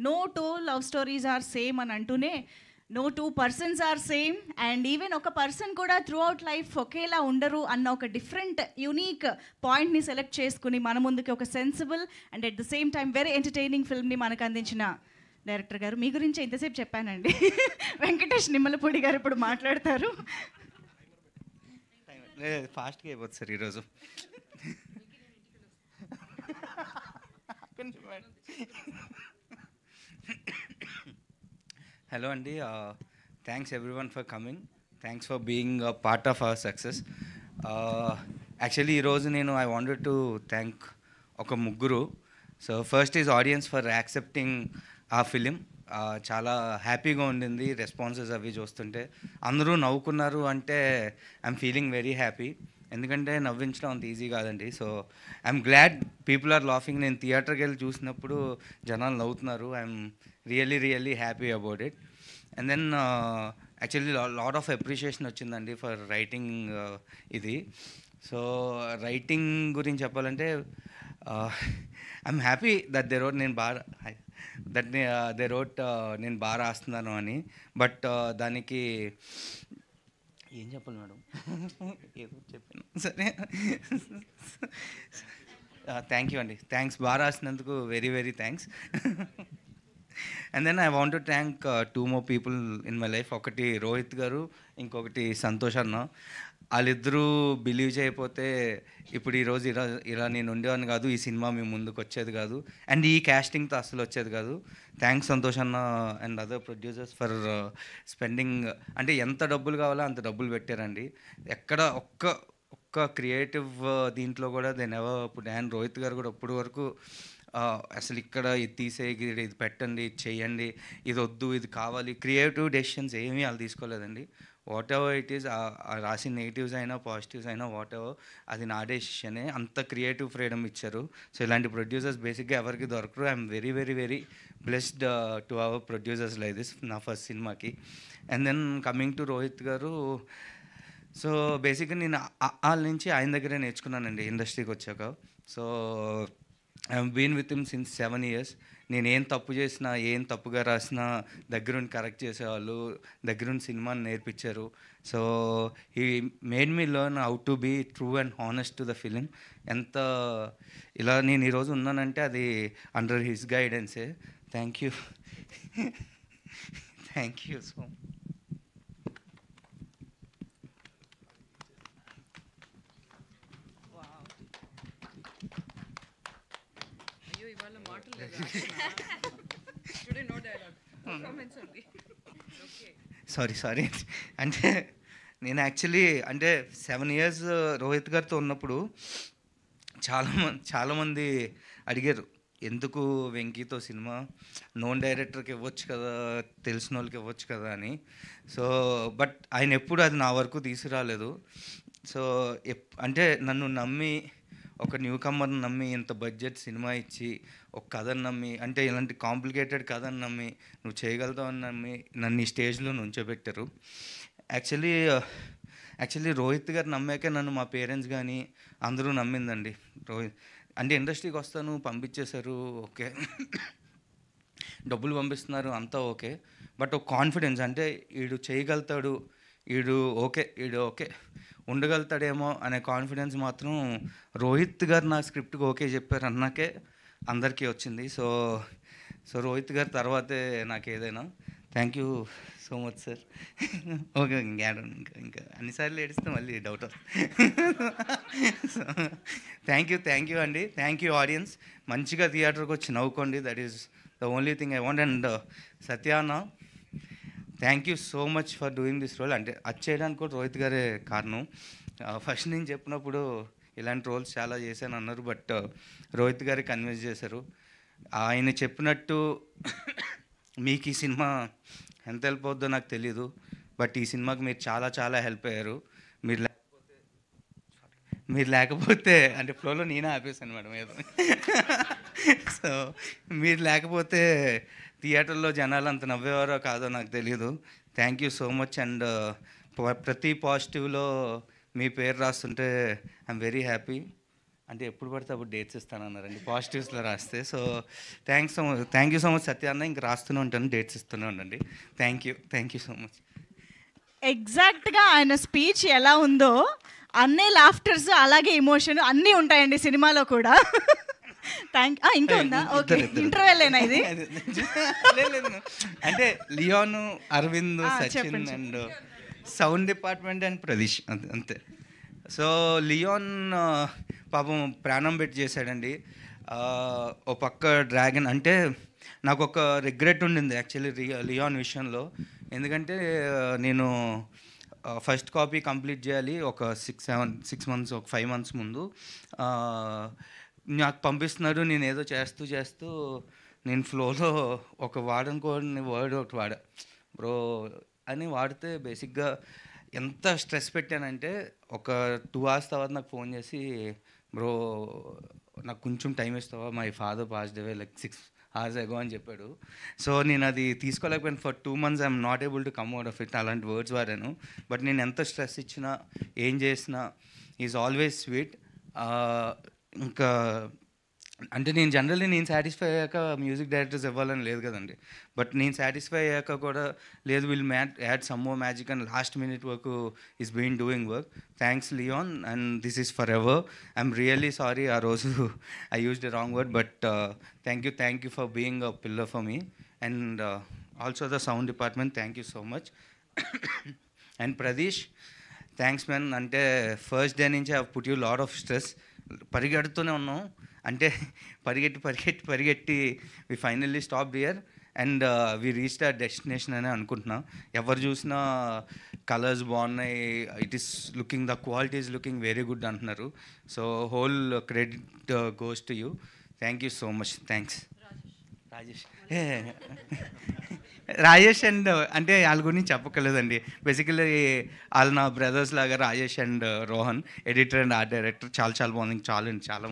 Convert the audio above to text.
No two love stories are same అని అంటూనే no two persons are same, and even ఒక person కూడా throughout life ఒకేలా ఉండరు అన్న ఒక డిఫరెంట్ యూనిక్ పాయింట్ని సెలెక్ట్ చేసుకుని మన ముందుకి ఒక sensible and at the same time very entertaining ఫిల్మ్ని మనకు అందించిన డైరెక్టర్ గారు, మీ గురించి ఇంతసేపు చెప్పానండి. వెంకటేష్ నిమ్మలపూడి గారు ఇప్పుడు మాట్లాడతారు. ఫాస్ట్గా అయిపోతుంది సార్ ఈరోజు. హలో అండి, thanks everyone for coming, thanks for being part of our success. Actually ఈరోజు నేను ఐ వాంటెడ్ టు థ్యాంక్ ఒక ముగ్గురు. So first is audience for accepting ఆ ఫిలిం. చాలా హ్యాపీగా ఉండింది రెస్పాన్సెస్ అవి చూస్తుంటే. అందరూ నవ్వుకున్నారు అంటే ఐఎమ్ ఫీలింగ్ వెరీ హ్యాపీ, ఎందుకంటే నవ్వించడం అంత ఈజీ కాదండి. So I'm glad people are laughing. నేను థియేటర్కి వెళ్ళి చూసినప్పుడు జనాలు నవ్వుతున్నారు. I'm really happy about it. And then actually lot of appreciation వచ్చిందండి ఫర్ రైటింగ్ ఇది. సో రైటింగ్ గురించి చెప్పాలంటే I'm happy that they wrote నేను బాగా దే రోట్ నేను బాగా రాస్తున్నాను అని. బట్ దానికి ఏం చెప్పాలి మేడం, ఏదో చెప్పాను సరే. థ్యాంక్ యూ అండి, థ్యాంక్స్, బాగా రాసినందుకు very thanks. And then I want to thank 2 more people in my life. ఒకటి రోహిత్ గారు, ఇంకొకటి సంతోష్ అన్న. వాళ్ళిద్దరూ బిలీవ్ చేయకపోతే ఇప్పుడు ఈరోజు ఇలా నేను ఉండేవాడిని కాదు, ఈ సినిమా మీ ముందుకు వచ్చేది కాదు, అండ్ ఈ క్యాస్టింగ్తో అసలు వచ్చేది కాదు. థ్యాంక్స్ సంతోష్ అన్న and other producers for spending, అంటే ఎంత డబ్బులు కావాలో అంత డబ్బులు పెట్టారండి. ఎక్కడ ఒక్క క్రియేటివ్ దీంట్లో కూడా they never put. And Rohit గారు కూడా అప్పటి వరకు అసలు ఇక్కడ ఇది తీసేయి, ఇది పెట్టండి, ఇది చేయండి, ఇది వద్దు, ఇది కావాలి, క్రియేటివ్ డెసిషన్స్ ఏమీ వాళ్ళు తీసుకోలేదండి. వాట్ ఎవర్ ఇట్ ఈస్, రాసిన నెగిటివ్స్ అయినా పాజిటివ్స్ అయినా వాట్ ఎవర్, అది నా డెసిషనే. అంత క్రియేటివ్ ఫ్రీడమ్ ఇచ్చారు. సో ఇలాంటి ప్రొడ్యూసర్స్ బేసిక్గా ఎవరికి దొరకరు. I'm very blessed to our producers like this నా ఫస్ట్ సినిమాకి. And then coming to Rohit garu, so బేసిక్గా నేను వాళ్ళ నుంచి ఆయన దగ్గరే నేర్చుకున్నానండి ఇండస్ట్రీకి వచ్చాక. So I been with him since 7 years. నేను ఏం తప్పు చేసినా, ఏం తప్పుగా రాసినా దగ్గరుండి కరెక్ట్ చేసేవాళ్ళు, దగ్గరుండి సినిమాని నేర్పించారు. So he made me learn how to be true and honest to the film. ఎంత ఇలా నేను ఈరోజు ఉన్నానంటే అది అండర్ హిస్ గైడెన్సే. Thank you so much. Sorry అంటే నేను యాక్చువల్లీ అంటే 7 years రోహిత్ గారితో ఉన్నప్పుడు చాలామంది అడిగారు, ఎందుకు వెంకీతో సినిమా, నోన్ డైరెక్టర్కి ఇవ్వచ్చు కదా, తెలిసిన వాళ్ళకి ఇవ్వచ్చు కదా అని. సో బట్ ఆయన ఎప్పుడు అది నా వరకు తీసుకురాలేదు. సో అంటే నన్ను నమ్మి, ఒక న్యూ కమ్మర్ని నమ్మి, ఇంత బడ్జెట్ సినిమా ఇచ్చి, ఒక కథను నమ్మి, అంటే ఇలాంటి కాంప్లికేటెడ్ కథను నమ్మి, నువ్వు చేయగలుగుతావని నమ్మి నన్ను ఈ స్టేజ్లో నుంచోబెట్టారు. యాక్చువల్లీ రోహిత్ గారు నమ్మాకే నన్ను మా పేరెంట్స్ కానీ అందరూ నమ్మిందండి. రోహిత్ అంటే ఇండస్ట్రీకి వస్తాను పంపించేశారు, ఓకే, డబ్బులు పంపిస్తున్నారు అంతా ఓకే, బట్ ఒక కాన్ఫిడెన్స్, అంటే వీడు చేయగలుగుతాడు, వీడు ఓకే ఉండగలుగుతాడేమో అనే కాన్ఫిడెన్స్ మాత్రం రోహిత్ గారు నా స్క్రిప్ట్కి ఓకే చెప్పారు అన్నాకే అందరికీ వచ్చింది. సో రోహిత్ గారి తర్వాతే నాకు ఏదైనా. Thank you so much sir. Okay, ఇంకా అన్నిసార్లు ఏడిస్తే మళ్ళీ డౌట్ వస్తుంది. సో థ్యాంక్ యూ అండి. Thank you audience. మంచిగా థియేటర్కి వచ్చి నవ్వుకోండి, that is the only thing I want. And సత్యాన, thank you so much for doing this role. అంటే అది చేయడానికి కూడా రోహిత్ గారే కారణం. ఫస్ట్ నేను చెప్పినప్పుడు ఇలాంటి రోల్స్ చాలా చేశాను అన్నారు, బట్ రోహిత్ గారే కన్విన్స్ చేశారు. ఆయన చెప్పినట్టు మీకు ఈ సినిమా ఎంత హెల్ప్ అవుద్దో నాకు తెలీదు, బట్ ఈ సినిమాకి మీరు చాలా హెల్ప్ అయ్యారు. మీరు లేకపోతే అంటే ఫ్లోలో నేనే ఆపేశాను మేడం ఏదో. సో మీరు లేకపోతే థియేటర్లో జనాలు అంత నవ్వేవారో కాదో నాకు తెలియదు. Thank you so much. And ప్రతి పాజిటివ్లో మీ పేరు రాస్తుంటే ఐఎమ్ వెరీ హ్యాపీ. అంటే ఎప్పుడు పడితే అప్పుడు డేట్స్ ఇస్తానన్నారండి పాజిటివ్స్లో రాస్తే. So thank you so much Satya అన్న. ఇంక రాస్తూనే ఉంటాను, డేట్స్ ఇస్తూనే ఉండండి. Thank you so much. ఎగ్జాక్ట్గా ఆయన స్పీచ్ ఎలా ఉందో అన్నీ లాఫ్టర్స్ అలాగే ఎమోషన్ అన్నీ ఉంటాయండి సినిమాలో కూడా. ఇంకా ఉందా? ఓకే, ఇంటర్వెల్లేనా ఇది? లేదు, అంటే లియోన్, అరవింద్, సచిన్ చెప్పండి. And sound department and Pradeesh అంతే. సో లియోన్ పాపం ప్రాణం పెట్టి చేశాడండి. ఓ పక్క డ్రాగన్ అంటే నాకు ఒక రిగ్రెట్ ఉండింది యాక్చువల్లీ లియోన్ విషయంలో. ఎందుకంటే నేను ఫస్ట్ కాపీ కంప్లీట్ చేయాలి ఒక 6 months, ఒక 5 months ముందు. నాకు పంపిస్తున్నాడు, నేను ఏదో చేస్తూ నేను ఫ్లోలో ఒక వాడనుకోని వర్డ్ ఒకటి వాడా, బ్రో అని వాడితే బేసిక్గా ఎంత స్ట్రెస్ పెట్టానంటే ఒక 2 hours తర్వాత నాకు ఫోన్ చేసి, బ్రో నాకు కొంచెం టైం ఇస్తావా, my father passed away like 6 hours ago అని చెప్పాడు. సో నేను అది తీసుకోలేకపోయాను. For 2 months I'm not able to come out of it. అలాంటి వర్డ్స్ వాడాను. బట్ నేను ఎంత స్ట్రెస్ ఇచ్చినా ఏం చేసినా ఈజ్ ఆల్వేస్ స్వీట్. ఇంకా అంటే నేను జనరల్లీ నేను సాటిస్ఫై అయ్యాక మ్యూజిక్ డైరెక్టర్స్ ఇవ్వాలని లేదు కదండి. బట్ నేను సాటిస్ఫై అయ్యాక కూడా లేదు, will add some more magic and last minute వరకు is been doing work. Thanks Leon and this is forever. I'm really sorry ఆ రోజు I used a wrong word, but thank you for being a pillar for me. And also the sound department, thank you so much. And Pradeesh, thanks man. అంటే first day నుంచి I put you lot of stress. పరిగెడుతూనే ఉన్నాం, అంటే పరిగెట్టి వి finally stop here and we reached our destination అని అనుకుంటున్నాం. ఎవరు చూసినా కలర్స్ బాగున్నాయి, it is looking, the quality is looking very good అంటున్నారు. So whole credit goes to you. Thank you so much. Thanks Rajesh and అంటే వాళ్ళ గురించి చెప్పకలేదండి. బేసికలీ వాళ్ళు నా బ్రదర్స్ లాగా, Rajesh and Rohan, editor and art director. చాలా బాగుంది. చాలా